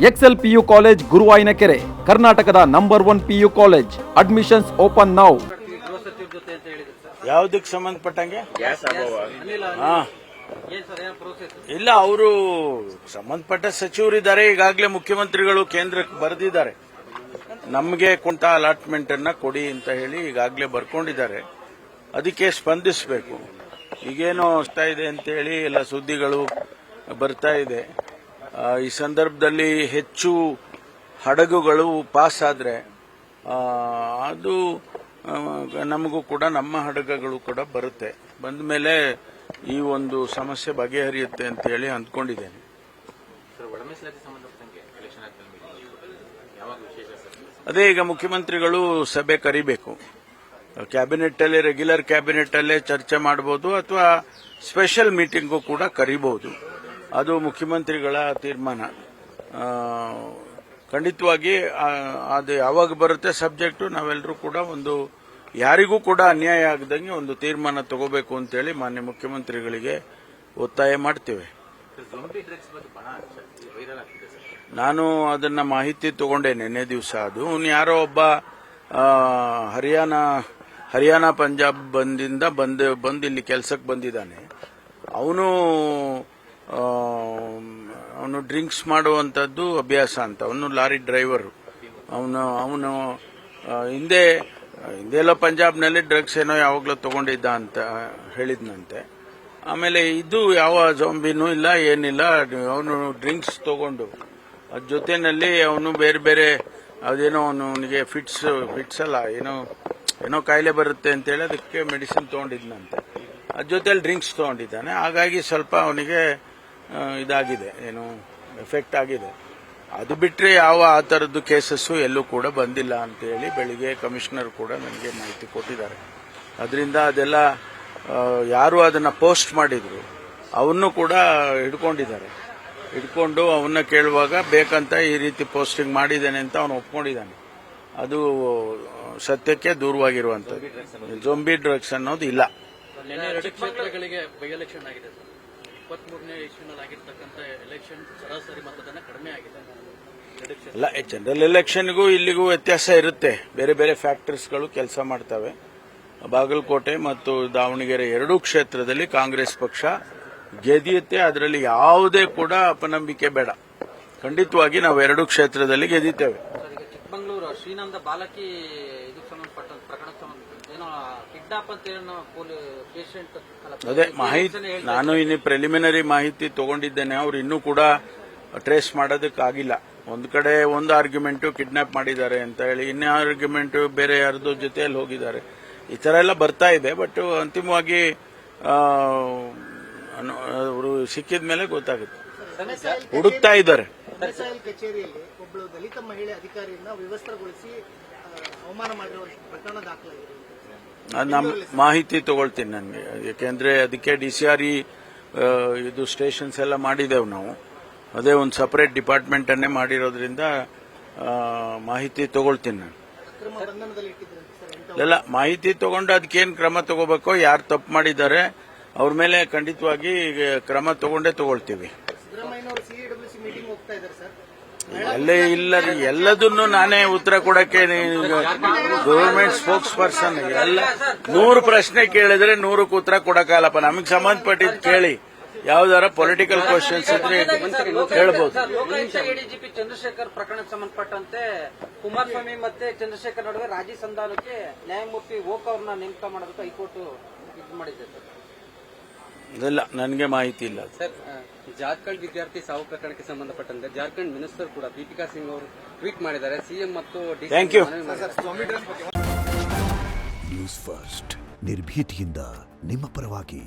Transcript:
Excel PU college ಗುರುವಾಯಿನಕೆರೆ, ಕರ್ನಾಟಕದ number 1 PU college. Admissions open now. ಯಾವುದಕ್ಕೆ ಸಂಬಂಧಪಟ್ಟಂಗೆ? ಇಲ್ಲ, ಅವರು ಸಂಬಂಧಪಟ್ಟ ಸಚಿವರಿದ್ದಾರೆ. ಈಗಾಗಲೇ ಮುಖ್ಯಮಂತ್ರಿಗಳು ಕೇಂದ್ರಕ್ಕೆ ಬರೆದಿದ್ದಾರೆ, ನಮಗೆ ಕೊಂಟ ಅಲಾಟ್ಮೆಂಟ್ ಅನ್ನ ಕೊಡಿ ಅಂತ ಹೇಳಿ ಈಗಾಗಲೇ ಬರ್ಕೊಂಡಿದ್ದಾರೆ. ಅದಕ್ಕೆ ಸ್ಪಂದಿಸಬೇಕು. ಈಗೇನೋ ಆಗ್ತಾ ಇದೆ ಅಂತ ಹೇಳಿ ಎಲ್ಲ ಸುದ್ದಿಗಳು ಬರ್ತಾ ಇದೆ. ಈ ಸಂದರ್ಭದಲ್ಲಿ ಹೆಚ್ಚು ಹಡಗುಗಳು ಪಾಸ್ ಆದ್ರೆ ಅದು ನಮಗೂ ಕೂಡ ನಮ್ಮ ಹಡಗುಗಳು ಕೂಡ ಬರುತ್ತೆ. ಬಂದ ಮೇಲೆ ಈ ಒಂದು ಸಮಸ್ಯೆ ಬಗೆಹರಿಯುತ್ತೆ ಅಂತ ಹೇಳಿ ಅಂದ್ಕೊಂಡಿದ್ದೇನೆ. ಅದೇ ಈಗ ಮುಖ್ಯಮಂತ್ರಿಗಳು ಸಭೆ ಕರಿಬೇಕು. ಕ್ಯಾಬಿನೆಟ್ ಅಲ್ಲಿ, ರೆಗ್ಯುಲರ್ ಕ್ಯಾಬಿನೆಟ್ ಅಲ್ಲೇ ಚರ್ಚೆ ಮಾಡಬಹುದು ಅಥವಾ ಸ್ಪೆಷಲ್ ಮೀಟಿಂಗು ಕೂಡ ಕರಿಬಹುದು. ಅದು ಮುಖ್ಯಮಂತ್ರಿಗಳ ತೀರ್ಮಾನ. ಖಂಡಿತವಾಗಿ ಅದು ಯಾವಾಗ ಬರುತ್ತೆ ಸಬ್ಜೆಕ್ಟು, ನಾವೆಲ್ಲರೂ ಕೂಡ ಒಂದು ಯಾರಿಗೂ ಕೂಡ ಅನ್ಯಾಯ ಆಗದಂಗೆ ಒಂದು ತೀರ್ಮಾನ ತಗೋಬೇಕು ಅಂತೇಳಿ ಮಾನ್ಯ ಮುಖ್ಯಮಂತ್ರಿಗಳಿಗೆ ಒತ್ತಾಯ ಮಾಡ್ತೇವೆ. ನಾನು ಅದನ್ನ ಮಾಹಿತಿ ತಗೊಂಡೆ ನಿನ್ನೆ ದಿವಸ. ಅದು ಯಾರೋ ಒಬ್ಬ ಹರಿಯಾಣ ಪಂಜಾಬ್ ಬಂದು ಇಲ್ಲಿ ಕೆಲಸಕ್ಕೆ ಬಂದಿದ್ದಾನೆ. ಅವನು ಡ್ರಿಂಕ್ಸ್ ಮಾಡುವಂತದ್ದು ಅಭ್ಯಾಸ ಅಂತ. ಅವನು ಲಾರಿ ಡ್ರೈವರ್. ಅವನು ಹಿಂದೆಲ್ಲ ಪಂಜಾಬ್ನಲ್ಲಿ ಡ್ರಗ್ಸ್ ಏನೋ ಯಾವಾಗಲೂ ತಗೊಂಡಿದ್ದ ಅಂತ ಹೇಳಿದ್ನಂತೆ. ಆಮೇಲೆ ಇದು ಯಾವ ಜೊಂಬಿನೂ ಇಲ್ಲ, ಏನಿಲ್ಲ. ಅವನು ಡ್ರಿಂಕ್ಸ್ ತಗೊಂಡು ಅದ್ರ ಜೊತೆನಲ್ಲಿ ಅವನು ಬೇರೆ ಬೇರೆ ಅದೇನೋ ಅವನಿಗೆ ಫಿಟ್ಸ್ ಅಲ್ಲ, ಏನೋ ಕಾಯಿಲೆ ಬರುತ್ತೆ ಅಂತೇಳಿ ಅದಕ್ಕೆ ಮೆಡಿಸಿನ್ ತಗೊಂಡಿದ್ನಂತೆ. ಅದ್ರ ಜೊತೆಲಿ ಡ್ರಿಂಕ್ಸ್ ತಗೊಂಡಿದ್ದಾನೆ. ಹಾಗಾಗಿ ಸ್ವಲ್ಪ ಅವನಿಗೆ ಇದಾಗಿದೆ, ಏನು ಎಫೆಕ್ಟ್ ಆಗಿದೆ. ಅದು ಬಿಟ್ಟರೆ ಯಾವ ಆ ಥರದ್ದು ಕೇಸಸ್ಸು ಎಲ್ಲೂ ಕೂಡ ಬಂದಿಲ್ಲ ಅಂತ ಹೇಳಿ ಬೆಳಿಗ್ಗೆ ಕಮಿಷನರ್ ಕೂಡ ನನಗೆ ಮಾಹಿತಿ ಕೊಟ್ಟಿದ್ದಾರೆ. ಅದರಿಂದ ಅದೆಲ್ಲ ಯಾರು ಅದನ್ನ ಪೋಸ್ಟ್ ಮಾಡಿದ್ರು ಅವನ್ನು ಕೂಡ ಹಿಡ್ಕೊಂಡು ಅವನ್ನ ಕೇಳುವಾಗ ಬೇಕಂತ ಈ ರೀತಿ ಪೋಸ್ಟಿಂಗ್ ಮಾಡಿದ್ದೇನೆ ಅಂತ ಅವನು ಒಪ್ಕೊಂಡಿದ್ದಾನೆ. ಅದು ಸತ್ಯಕ್ಕೆ ದೂರವಾಗಿರುವಂತದ್ದು. ಜೊಂಬಿ ಡ್ರಗ್ಸ್ ಅನ್ನೋದು ಇಲ್ಲ. 23ನೇ ಎಲೆಕ್ಷನ್ ಆಗಿರ್ತಕ್ಕಂಥ ಎಲೆಕ್ಷನ್ ಸರಾಸರಿ ಮತದಾನ ಕಡಿಮೆ ಆಗಿದೆ. ಅಲ್ಲ, ಜನರಲ್ ಎಲೆಕ್ಷನ್ಗೂ ಇಲ್ಲಿಗೂ ವ್ಯತ್ಯಾಸ ಇರುತ್ತೆ. ಬೇರೆ ಬೇರೆ ಫ್ಯಾಕ್ಟರ್ಸ್ಗಳು ಕೆಲಸ ಮಾಡ್ತವೆ. ಬಾಗಲಕೋಟೆ ಮತ್ತು ದಾವಣಗೆರೆ ಎರಡೂ ಕ್ಷೇತ್ರದಲ್ಲಿ ಕಾಂಗ್ರೆಸ್ ಪಕ್ಷ ಗೆದಿಯುತ್ತೆ. ಅದರಲ್ಲಿ ಯಾವುದೇ ಕೂಡ ಅಪನಂಬಿಕೆ ಬೇಡ. ಖಂಡಿತವಾಗಿ ನಾವು ಎರಡೂ ಕ್ಷೇತ್ರದಲ್ಲಿ ಗೆದ್ದಿದ್ದೇವೆ. ಚಿಕ್ಕಮಗಳೂರು ಶ್ರೀನಂದ ಬಾಲಕಿ ಇದಕ್ಕೆ ಸಂಬಂಧಪಟ್ಟ ಪ್ರಕರಣಕ್ಕೆ ಏನೋ ಕಿಡ್ನಾಪ್ ಅಂತ ಪೇಷಂಟ್ ಅದೇ ಮಾಹಿತಿ ನಾನು ಇನ್ನು ಪ್ರಿಲಿಮಿನರಿ ಮಾಹಿತಿ ತಗೊಂಡಿದ್ದೇನೆ. ಅವ್ರು ಇನ್ನೂ ಕೂಡ ಟ್ರೇಸ್ ಮಾಡೋದಕ್ಕಾಗಿಲ್ಲ. ಒಂದ್ ಕಡೆ ಒಂದು ಆರ್ಗ್ಯುಮೆಂಟ್ ಕಿಡ್ನಾಪ್ ಮಾಡಿದ್ದಾರೆ ಅಂತ ಹೇಳಿ, ಇನ್ನೇ ಆರ್ಗ್ಯುಮೆಂಟ್ ಬೇರೆ ಯಾರ್ದೋ ಜೊತೆಯಲ್ಲಿ ಹೋಗಿದ್ದಾರೆ. ಈ ತರ ಎಲ್ಲ ಬರ್ತಾ ಇದೆ. ಬಟ್ ಅಂತಿಮವಾಗಿ ಅವರು ಸಿಕ್ಕಿದ ಮೇಲೆ ಗೊತ್ತಾಗುತ್ತೆ. ಹುಡುಕ್ತಾ ಇದ್ದಾರೆ. ಕಚೇರಿಯಲ್ಲಿ ಒಬ್ಬಳು ದಲಿತ ಮಹಿಳೆ ಅಧಿಕಾರಿಯನ್ನ ವಿವಸ್ತ್ರಗೊಳಿಸಿ ಅವಮಾನ ಮಾಡಿರುವ ಪ್ರಕರಣ ದಾಖಲಾಗಿದೆ. ನಮ್ಮ ಮಾಹಿತಿ ತಗೊಳ್ತೀನಿ ನನಗೆ. ಯಾಕೆಂದ್ರೆ ಅದಕ್ಕೆ ಡಿಸಿಆರ್ಇ ಇದು ಸ್ಟೇಷನ್ಸ್ ಎಲ್ಲ ಮಾಡಿದೆವು ನಾವು. ಅದೇ ಒಂದು ಸಪರೇಟ್ ಡಿಪಾರ್ಟ್ಮೆಂಟ್ ಅನ್ನೇ ಮಾಡಿರೋದ್ರಿಂದ ಮಾಹಿತಿ ತಗೊಳ್ತೀನಿ ನಾನು. ಎಲ್ಲ ಮಾಹಿತಿ ತಗೊಂಡು ಅದಕ್ಕೇನು ಕ್ರಮ ತಗೋಬೇಕೋ, ಯಾರು ತಪ್ಪು ಮಾಡಿದ್ದಾರೆ ಅವ್ರ ಮೇಲೆ ಖಂಡಿತವಾಗಿ ಕ್ರಮ ತಗೊಂಡೇ ತಗೊಳ್ತೀವಿ. ಎಲ್ಲೇ ಇಲ್ಲ ರೀ, ಎಲ್ಲದನ್ನು ನಾನೇ ಉತ್ತರ ಕೊಡಕ್ಕೆ ಗವರ್ಮೆಂಟ್ ಸ್ಪೋಕ್ಸ್ ಪರ್ಸನ್. ಎಲ್ಲ 100 ಪ್ರಶ್ನೆ ಕೇಳಿದ್ರೆ 100ಕ್ಕೆ ಉತ್ತರ ಕೊಡಕ್ಕಾಗಲ್ಲಪ್ಪ. ನಮಗೆ ಸಂಬಂಧಪಟ್ಟಿದ್ದು ಕೇಳಿ. ಯಾವ್ದಾರ ಪೊಲಿಟಿಕಲ್ ಕ್ವಶನ್ಸ್ ಇದ್ರೆ ಹೇಳ್ಬೋದು. ಎಡಿಜಿಪಿ ಚಂದ್ರಶೇಖರ್ ಪ್ರಕರಣಕ್ಕೆ ಸಂಬಂಧಪಟ್ಟಂತೆ ಕುಮಾರಸ್ವಾಮಿ ಮತ್ತೆ ಚಂದ್ರಶೇಖರ್ ನಡುವೆ ರಾಜಿ ಸಂಧಾನಕ್ಕೆ ನ್ಯಾಯಮೂರ್ತಿ ಓಕ್ ಅವ್ರನ್ನ ನೇಮಕ ಮಾಡೋದಕ್ಕೆ ಹೈಕೋರ್ಟ್ ಇದು ಮಾಡಿದೆ ಸರ್. ಇದೆಲ್ಲ ನನಗೆ ಮಾಹಿತಿ ಇಲ್ಲ ಸರ್. ಜಾರ್ಖಂಡ್ ವಿದ್ಯಾರ್ಥಿ ಸಾವು ಪ್ರಕರಣಕ್ಕೆ ಸಂಬಂಧಪಟ್ಟಂತೆ ಜಾರ್ಖಂಡ್ ಮಿನಿಸ್ಟರ್ ಕೂಡ ದೀಪಿಕಾ ಸಿಂಗ್ ಅವರು ಟ್ವೀಟ್ ಮಾಡಿದ್ದಾರೆ. ಸಿಎಂ ಮತ್ತು ಥ್ಯಾಂಕ್ ಯು. ನ್ಯೂಸ್ ಫಸ್ಟ್ ನಿರ್ಭೀತಿಯಿಂದ ನಿಮ್ಮ ಪರವಾಗಿ.